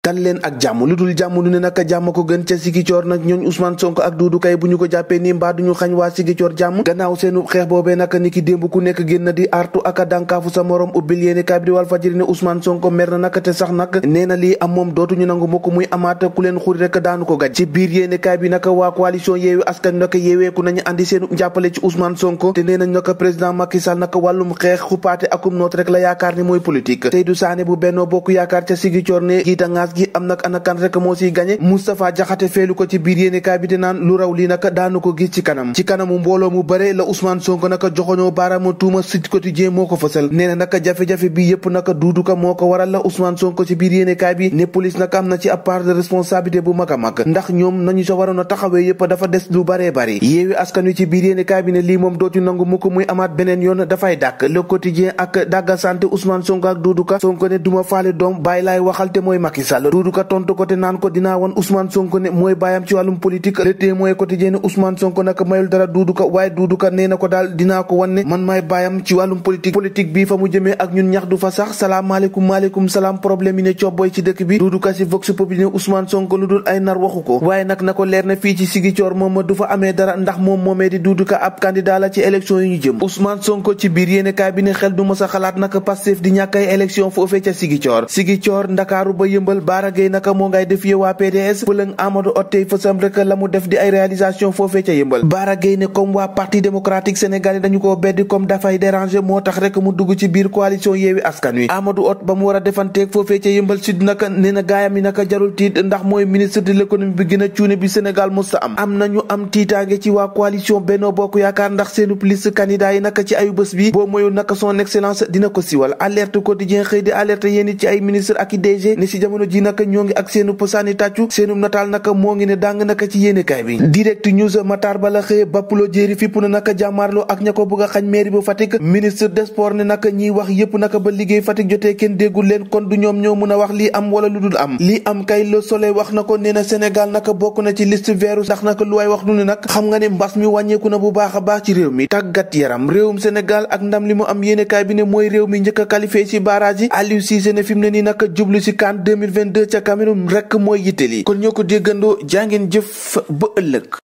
dal leen ak jàmm lu dul jàmm lu ne naka jàmm ko gën ca Ziguinchor nag ñooñ Ousmane Sonko ak Doudou Ka bu ñu ko jàppee nii mbaa duñu xañ waa Ziguinchor jàmm gannaaw seenu xeex boobee naka ni ki démb ku nekk génn di artu ak a dànkaafu sa morom ubbil yéeni kaay bi di Walfadjri ne Ousmane Sonko mer na naka te sax nag nee na lii am moom dootuñu nangu mukk muy amaat ku leen xuri rek daanu ko gaj ci biir yéeni kaay bi naka waa coalition Yewwi Askan naka yeeweeku nañu andi seenu njàppale ci Ousmane Sonko te nee nañ naka président Macky Sall naka wàllum xeex xupaate akum noot rek la yaakaar ni mooy politique Seydou Sané bu Benno Bokk Yaakaar ca Ziguinchor ne jiita ngaas gi am nag ana kan rek moo siy gañe Moustapha Diakhaté feelu ko ci biir yéenekaay bi te naan lu raw lii nag daanu ko gis ci kanamu mbooloo mu bare la Ousmane Sonko nag joxoñoo baaraamu tuuma Sud Quotidien moo ko fësal nee na nag jafe-jafe bi yépp nag Doudou Ka moo ko waral la Ousmane Sonko ci biir yéenekaay bi ne police nag am na ci ab part de responsabilité bu mag a mag ndax ñoom nañu sa waroon a taxawee yépp dafa des lu baree bari Yewwi Askan Wi ci biir yéenekaay bi ne lii moom dootu nangu mu ko muy amaat beneen yoon dafay dàkk Le Quotidien ak dagga santé Ousmane Sonko ak Doudou Ka Sonko ne duma faale doom bàyyi laay waxal te mooy Macky Sall Doudou Ka tontu ko te naan ko dinaa wan Ousmane Sonko ne mooy baayam ci wàllum politique Le Témoin quotidien ne Ousmane Sonko nag mayul dara Doudou Ka waaye Doudou Ka nee na ko daal dinaa ko wan ne man maay baayam ci wàllum politique bii fa mu jëmee ak ñun ñax du fa sax salaamaaleykum maaleykum salaam problème yi ne cobboy ci dëkk bi Doudou Ka si Vox Populi ne Ousmane Sonko lu dul ay nar waxu ko waaye nag na ko leer na fii ci Ziguinchor moom du fa amee dara ndax moom moomee di Doudou Ka ab candidat la ci élection yi ñu jëm Ousmane Sonko ci biir yéenekaay bi ne xel du mës a xalaat naka Pastef di ñàkk ay élection foofee ca Ziguinchor Ndakaaru ba Yëmbal Bara Gaye naka moo ngay def waa PDS pëlëng Amadou Hott tey fësam rek la mu def di ay réalisation foofee ca Yëmbal Bara Gaye ne comme waa parti démocratique sénégalais dañu ko beddi comme dafay déranger moo tax rek mu dugg ci biir coalition Yewwi Askan Wi Amadou Hott ba mu war a defanteeg foofee ca Yëmbal Sud naka nee na gaayam yi naka jarul tiit ndax mooy ministre de l'économie bi gën a cuune bi Sénégal mos am nañu am tiitaange ci waa coalition Benno Bokk Yaakaar ndax seenu liste candidat yi naka ci ayu bés bi boo moyul naka son excellence dina ko siwal alerte quotidien xëy di alerte yéen ci ay ministre ak i DG ne si jamono ji naka ñoo ngi ak seenu pësaani tàccu seenu nataal naka moo ngi ne dàng naka ci yéenekaay bi Direct News Matar Ba la xëye bappulo jéeri fipp na naka jàmmaarloo ak ña ko bëgg a xañ mairie bu Fatick ministre des sports ne naka ñiy wax yépp naka ba liggéey Fatick jotee kenn déggul leen kon du ñoom ñoo mën a wax lii am wala lu dul am lii am kay Le Soleil wax na ko nee na Sénégal naka bokk na ci liste verte ndax naka lu waay wax lu ne nag xam nga ne mbas mi wàññeeku na bu baax a baax ci réew mi tàggat yaram réewum Sénégal ak ndam li mu am yéenekaay bi ne mooy réew mi njëkk a qualifié ci barrage yi Aliou Cissé ne fi mu ne nii naka jublu ci CAN 2022 ca Cameroun rek mooy yitte li kon ñoo ko déggandoo jàngeen jëf ba ëllëg